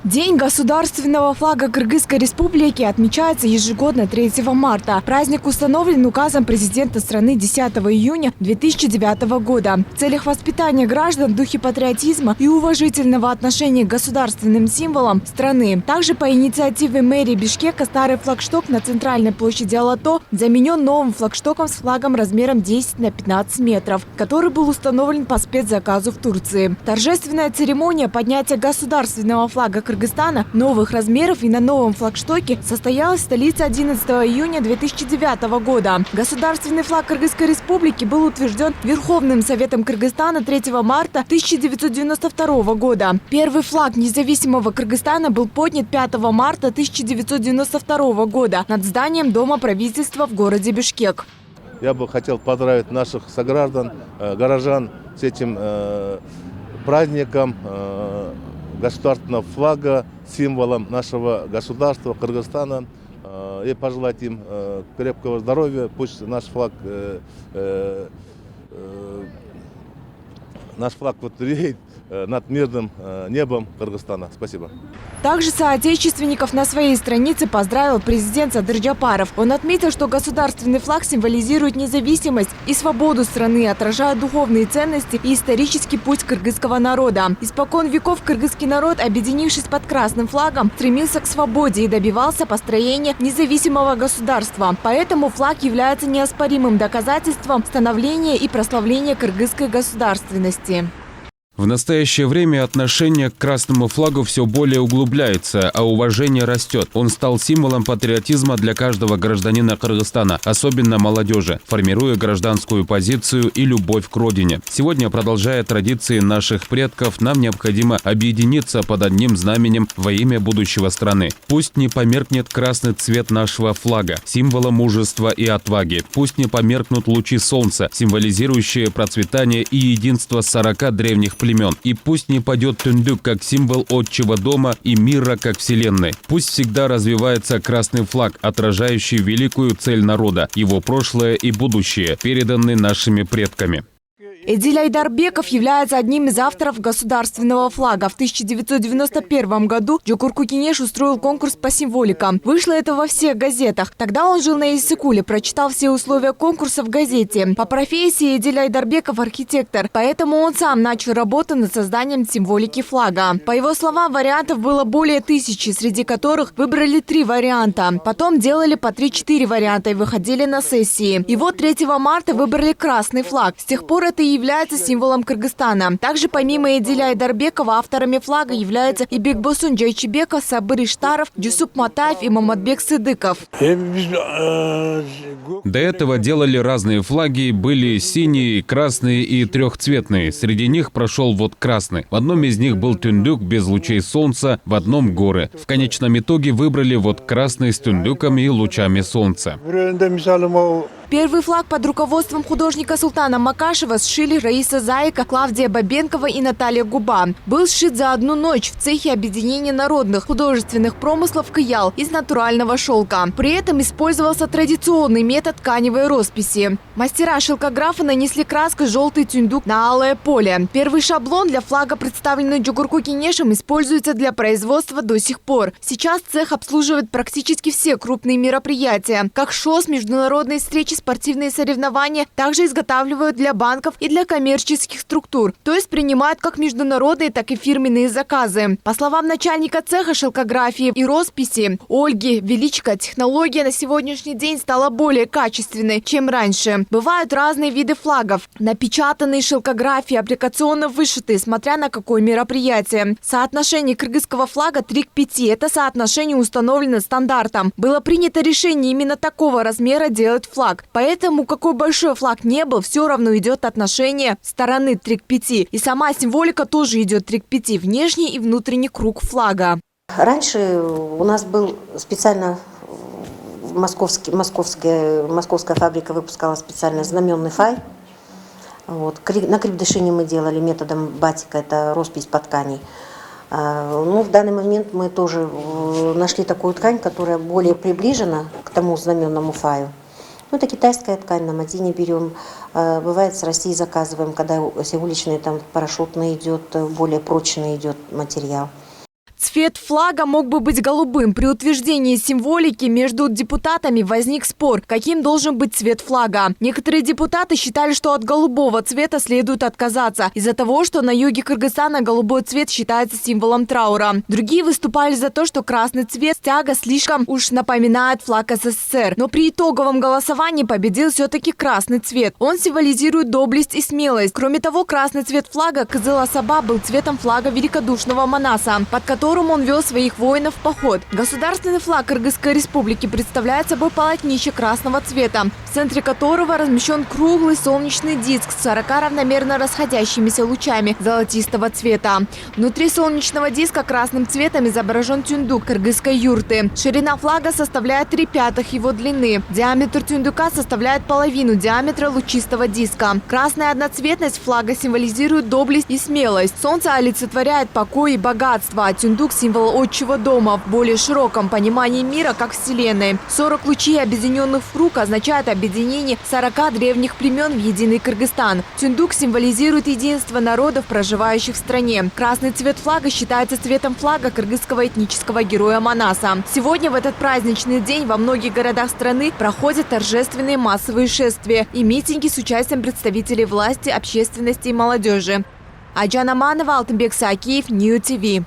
День государственного флага Кыргызской республики отмечается ежегодно 3 марта. Праздник установлен указом президента страны 10 июня 2009 года. В целях воспитания граждан в духе патриотизма и уважительного отношения к государственным символам страны. Также по инициативе мэрии Бишкека старый флагшток на центральной площади Алато заменен новым флагштоком с флагом размером 10 на 15 метров, который был установлен по спецзаказу в Турции. Торжественная церемония поднятия государственного флага Кыргызстана новых размеров и на новом флагштоке состоялась в столице 11 июня 2009 года. Государственный флаг Кыргызской республики был утвержден Верховным Советом Кыргызстана 3 марта 1992 года. Первый флаг независимого Кыргызстана был поднят 5 марта 1992 года над зданием Дома правительства в городе Бишкек. Я бы хотел поздравить наших сограждан, горожан с этим праздником государственного флага, символом нашего государства Кыргызстана. И пожелать им крепкого здоровья. Пусть наш флаг вот реет над мирным небом Кыргызстана. Спасибо. Также соотечественников на своей странице поздравил президент Садыр Джапаров. Он отметил, что государственный флаг символизирует независимость и свободу страны, отражая духовные ценности и исторический путь кыргызского народа. Испокон веков кыргызский народ, объединившись под красным флагом, стремился к свободе и добивался построения независимого государства. Поэтому флаг является неоспоримым доказательством становления и прославления кыргызской государственности. В настоящее время отношение к красному флагу все более углубляется, а уважение растет. Он стал символом патриотизма для каждого гражданина Кыргызстана, особенно молодежи, формируя гражданскую позицию и любовь к родине. Сегодня, продолжая традиции наших предков, нам необходимо объединиться под одним знаменем во имя будущего страны. Пусть не померкнет красный цвет нашего флага, символа мужества и отваги. Пусть не померкнут лучи солнца, символизирующие процветание и единство 40 древних племен. И пусть не падет тундук как символ отчего дома и мира как вселенной. Пусть всегда развивается красный флаг, отражающий великую цель народа, его прошлое и будущее, переданные нашими предками. Эдиль Айдарбеков является одним из авторов государственного флага. В 1991 году Джокурку Кенеш устроил конкурс по символикам. Вышло это во всех газетах. Тогда он жил на Иссыкуле, прочитал все условия конкурса в газете. По профессии Эдиль Айдарбеков архитектор, поэтому он сам начал работу над созданием символики флага. По его словам, вариантов было более 1000, среди которых выбрали 3 варианта. Потом делали по 3-4 варианта и выходили на сессии. И вот 3 марта выбрали красный флаг. С тех пор это и является символом Кыргызстана. Также помимо Эдиля Айдарбекова авторами флага являются и Бекбосун Джайчибеков, Сабыр Иштаров, Джусуп Матаев и Маматбек Сыдыков. До этого делали разные флаги, были синие, красные и трехцветные. Среди них прошел вот красный. В одном из них был тундук без лучей солнца, в одном горы. В конечном итоге выбрали вот красный с тундуком и лучами солнца. Первый флаг под руководством художника Султана Макашева сшили Раиса Заика, Клавдия Бабенкова и Наталья Губа. Был сшит за одну ночь в цехе объединения народных художественных промыслов «Кыял» из натурального шелка. При этом использовался традиционный метод тканевой росписи. Мастера-шелкографы нанесли краской желтый тюндук на алое поле. Первый шаблон для флага, представленный Джокурку Кенешем, используется для производства до сих пор. Сейчас цех обслуживает практически все крупные мероприятия, как ШОС, международные встречи, спортивные соревнования, также изготавливают для банков и для коммерческих структур, то есть принимают как международные, так и фирменные заказы. По словам начальника цеха шелкографии и росписи Ольги Величко, технология на сегодняшний день стала более качественной, чем раньше. Бывают разные виды флагов: напечатанные шелкографии, аппликационно вышитые, смотря на какое мероприятие. Соотношение кыргызского флага 3 к 5. Это соотношение установлено стандартом. Было принято решение именно такого размера делать флаг. Поэтому, какой большой флаг не был, все равно идет отношение стороны 3 к 5. И сама символика тоже идет 3 к 5. Внешний и внутренний круг флага. Раньше у нас был специально московская фабрика выпускала специально знаменный фай. Вот. На крепдышине мы делали методом батика, это роспись по ткани. Ну, в данный момент мы тоже нашли такую ткань, которая более приближена к тому знаменному фаю. Ну, это китайская ткань, на Мадине берем. Бывает, с России заказываем, когда уличный там парашютный идет, более прочный идет материал. Цвет флага мог бы быть голубым. При утверждении символики между депутатами возник спор, каким должен быть цвет флага. Некоторые депутаты считали, что от голубого цвета следует отказаться, из-за того, что на юге Кыргызстана голубой цвет считается символом траура. Другие выступали за то, что красный цвет стяга слишком уж напоминает флаг СССР. Но при итоговом голосовании победил все-таки красный цвет. Он символизирует доблесть и смелость. Кроме того, красный цвет флага Кызыл-Асаба был цветом флага великодушного Манаса, под которым он вел своих воинов в поход. Государственный флаг Кыргызской республики представляет собой полотнище красного цвета, в центре которого размещен круглый солнечный диск с 40 равномерно расходящимися лучами золотистого цвета. Внутри солнечного диска красным цветом изображен тюндук кыргызской юрты. Ширина флага составляет 3/5 его длины. Диаметр тюндука составляет половину диаметра лучистого диска. Красная одноцветность флага символизирует доблесть и смелость. Солнце олицетворяет покой и богатство, а тюндук – символ отчего дома в более широком понимании мира как Вселенной. 40 лучей, объединенных в круг, означают объединение 40 древних племен в единый Кыргызстан. Тюндук символизирует единство народов, проживающих в стране. Красный цвет флага считается цветом флага кыргызского этнического героя Манаса. Сегодня в этот праздничный день во многих городах страны проходят торжественные массовые шествия и митинги с участием представителей власти, общественности и молодежи. Айджан Аманова, Алтынбек Сакиев, Нью ТВ.